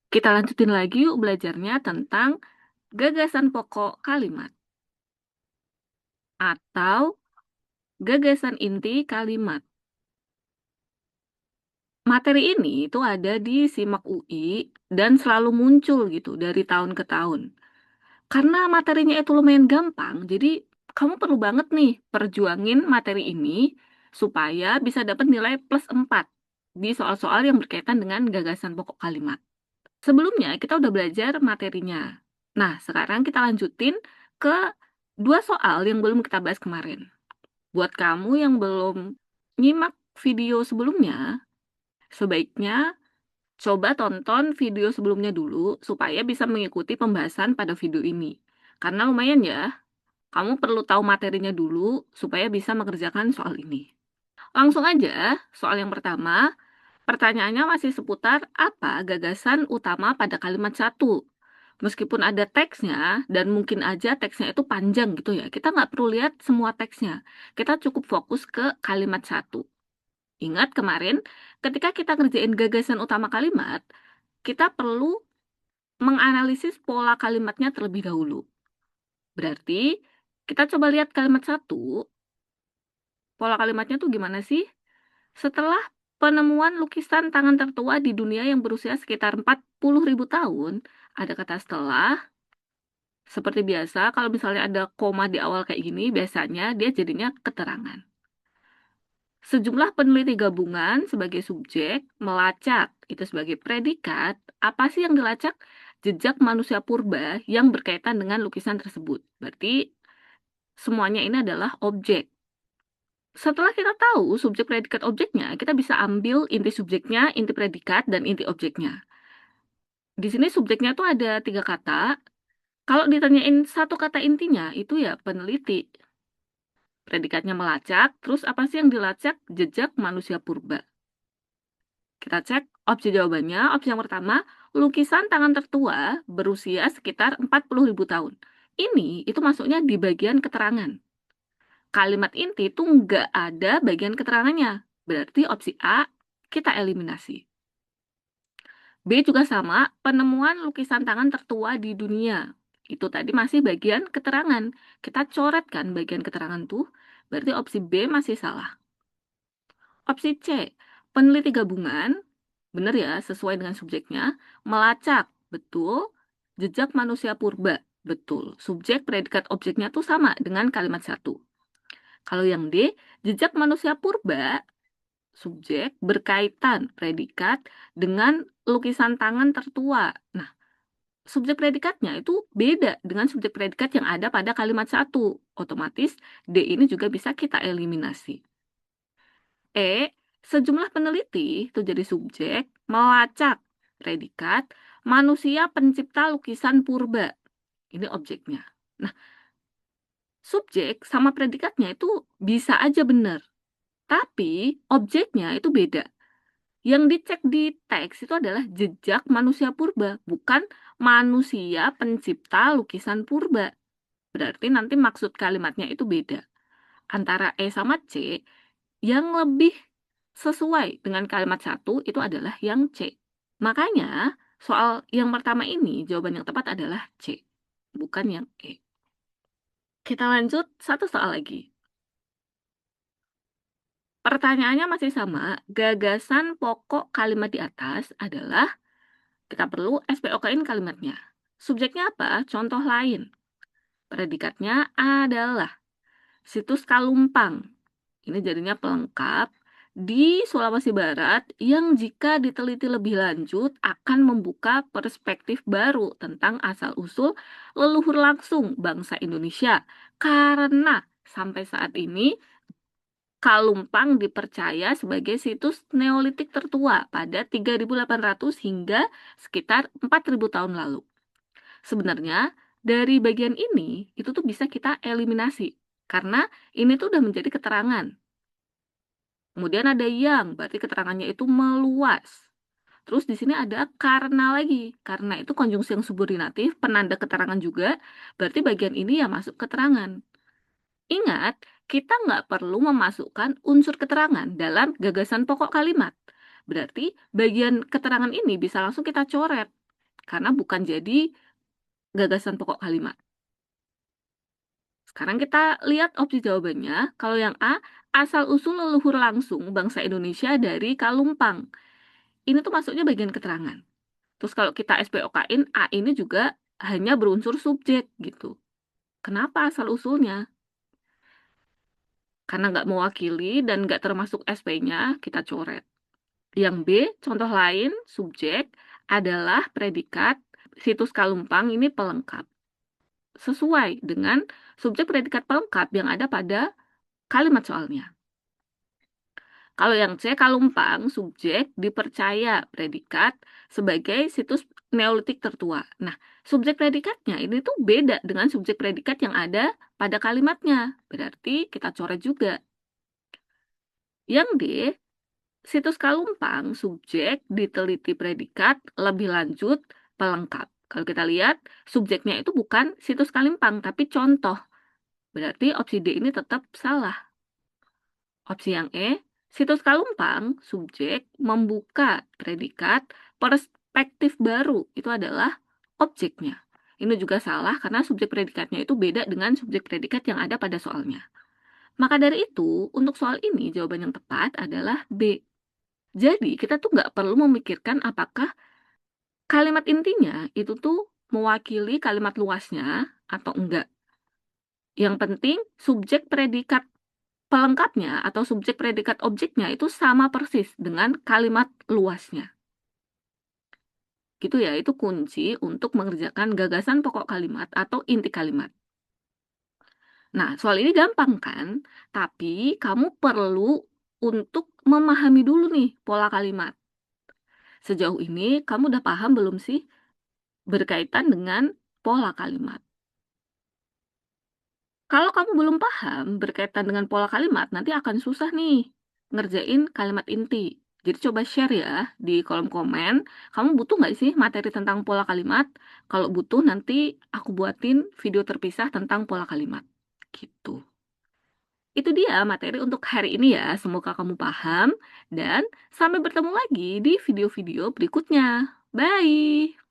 Kita lanjutin lagi yuk belajarnya tentang gagasan pokok kalimat atau gagasan inti kalimat. Materi ini itu ada di SIMAK UI dan selalu muncul gitu dari tahun ke tahun. Karena materinya itu lumayan gampang, jadi kamu perlu banget nih perjuangin materi ini supaya bisa dapat nilai plus 4 di soal-soal yang berkaitan dengan gagasan pokok kalimat. Sebelumnya kita udah belajar materinya. Nah, sekarang kita lanjutin ke dua soal yang belum kita bahas kemarin. Buat kamu yang belum nyimak video sebelumnya, sebaiknya coba tonton video sebelumnya dulu supaya bisa mengikuti pembahasan pada video ini. Karena lumayan ya, kamu perlu tahu materinya dulu supaya bisa mengerjakan soal ini. Langsung aja, soal yang pertama, pertanyaannya masih seputar apa gagasan utama pada kalimat satu. Meskipun ada teksnya, dan mungkin aja teksnya itu panjang gitu ya, kita nggak perlu lihat semua teksnya. Kita cukup fokus ke kalimat satu. Ingat kemarin, ketika kita ngerjain gagasan utama kalimat, kita perlu menganalisis pola kalimatnya terlebih dahulu. Berarti, kita coba lihat kalimat satu, pola kalimatnya tuh gimana sih? Setelah penemuan lukisan tangan tertua di dunia yang berusia sekitar 40.000 tahun, ada kata setelah. Seperti biasa, kalau misalnya ada koma di awal kayak gini, biasanya dia jadinya keterangan. Sejumlah peneliti gabungan sebagai subjek melacak, itu sebagai predikat, apa sih yang dilacak? Jejak manusia purba yang berkaitan dengan lukisan tersebut. Berarti semuanya ini adalah objek. Setelah kita tahu subjek predikat objeknya, kita bisa ambil inti subjeknya, inti predikat, dan inti objeknya. Di sini subjeknya tuh ada 3 kata. Kalau ditanyain satu kata intinya, itu ya peneliti. Predikatnya melacak, terus apa sih yang dilacak? Jejak manusia purba. Kita cek opsi jawabannya. Opsi yang pertama, lukisan tangan tertua berusia sekitar 40.000 tahun. Ini itu masuknya di bagian keterangan. Kalimat inti itu nggak ada bagian keterangannya. Berarti opsi A kita eliminasi. B juga sama, penemuan lukisan tangan tertua di dunia. Itu tadi masih bagian keterangan. Kita coretkan bagian keterangan tuh, berarti opsi B masih salah. Opsi C, peneliti gabungan, benar ya, sesuai dengan subjeknya, melacak, betul, jejak manusia purba, betul. Subjek, predikat, objeknya tuh sama dengan kalimat satu. Kalau yang D, jejak manusia purba, subjek, berkaitan, predikat, dengan lukisan tangan tertua. Nah, subjek predikatnya itu beda dengan subjek predikat yang ada pada kalimat satu. Otomatis D ini juga bisa kita eliminasi. E, sejumlah peneliti itu jadi subjek melacak predikat manusia pencipta lukisan purba. Ini objeknya. Nah, subjek sama predikatnya itu bisa aja benar, tapi objeknya itu beda. Yang dicek di teks itu adalah jejak manusia purba, bukan manusia pencipta lukisan purba. Berarti nanti maksud kalimatnya itu beda. Antara E sama C, yang lebih sesuai dengan kalimat satu itu adalah yang C. Makanya, soal yang pertama ini, jawaban yang tepat adalah C, bukan yang E. Kita lanjut satu soal lagi. Pertanyaannya masih sama, gagasan pokok kalimat di atas adalah kita perlu SPOK-in kalimatnya. Subjeknya apa? Contoh lain. Predikatnya adalah situs Kalumpang. Ini jadinya pelengkap di Sulawesi Barat yang jika diteliti lebih lanjut akan membuka perspektif baru tentang asal-usul leluhur langsung bangsa Indonesia. Karena sampai saat ini Kalumpang dipercaya sebagai situs Neolitik tertua pada 3.800 hingga sekitar 4.000 tahun lalu. Sebenarnya dari bagian ini itu tuh bisa kita eliminasi karena ini tuh udah menjadi keterangan. Kemudian ada yang, berarti keterangannya itu meluas. Terus di sini ada karena lagi. Karena itu konjungsi yang subordinatif, penanda keterangan juga, berarti bagian ini ya masuk keterangan. Ingat, kita nggak perlu memasukkan unsur keterangan dalam gagasan pokok kalimat. Berarti bagian keterangan ini bisa langsung kita coret. karena bukan jadi gagasan pokok kalimat. Sekarang kita lihat opsi jawabannya. Kalau yang A, asal-usul leluhur langsung bangsa Indonesia dari Kalumpang. Ini tuh masuknya bagian keterangan. Terus kalau kita SPOK-in, A ini juga hanya berunsur subjek gitu. Kenapa asal-usulnya? Karena nggak mewakili dan nggak termasuk SP-nya, kita coret. Yang B, contoh lain, subjek adalah predikat, situs Kalumpang ini pelengkap. Sesuai dengan subjek predikat pelengkap yang ada pada kalimat soalnya. Kalau yang C, Kalumpang, subjek dipercaya predikat sebagai situs Neolitik tertua. Nah, subjek predikatnya ini tuh beda dengan subjek predikat yang ada pada kalimatnya. Berarti kita coret juga. Yang D, situs Kalumpang, subjek diteliti predikat lebih lanjut pelengkap. Kalau kita lihat, subjeknya itu bukan situs Kalumpang, tapi contoh. Berarti opsi D ini tetap salah. Opsi yang E, situs Kalumpang, subjek membuka predikat perspektif baru. Itu adalah objeknya. Ini juga salah karena subjek predikatnya itu beda dengan subjek predikat yang ada pada soalnya. Maka dari itu, untuk soal ini jawaban yang tepat adalah B. Jadi, kita tuh nggak perlu memikirkan apakah kalimat intinya itu tuh mewakili kalimat luasnya atau enggak. Yang penting, subjek predikat pelengkapnya atau subjek predikat objeknya itu sama persis dengan kalimat luasnya. Gitu ya, itu kunci untuk mengerjakan gagasan pokok kalimat atau inti kalimat. Nah, soal ini gampang kan? Tapi kamu perlu untuk memahami dulu nih pola kalimat. Sejauh ini kamu udah paham belum sih berkaitan dengan pola kalimat? Kalau kamu belum paham berkaitan dengan pola kalimat, nanti akan susah nih ngerjain kalimat inti. Jadi coba share ya di kolom komen, kamu butuh nggak sih materi tentang pola kalimat? Kalau butuh nanti aku buatin video terpisah tentang pola kalimat. Gitu. Itu dia materi untuk hari ini ya, semoga kamu paham dan sampai bertemu lagi di video-video berikutnya. Bye!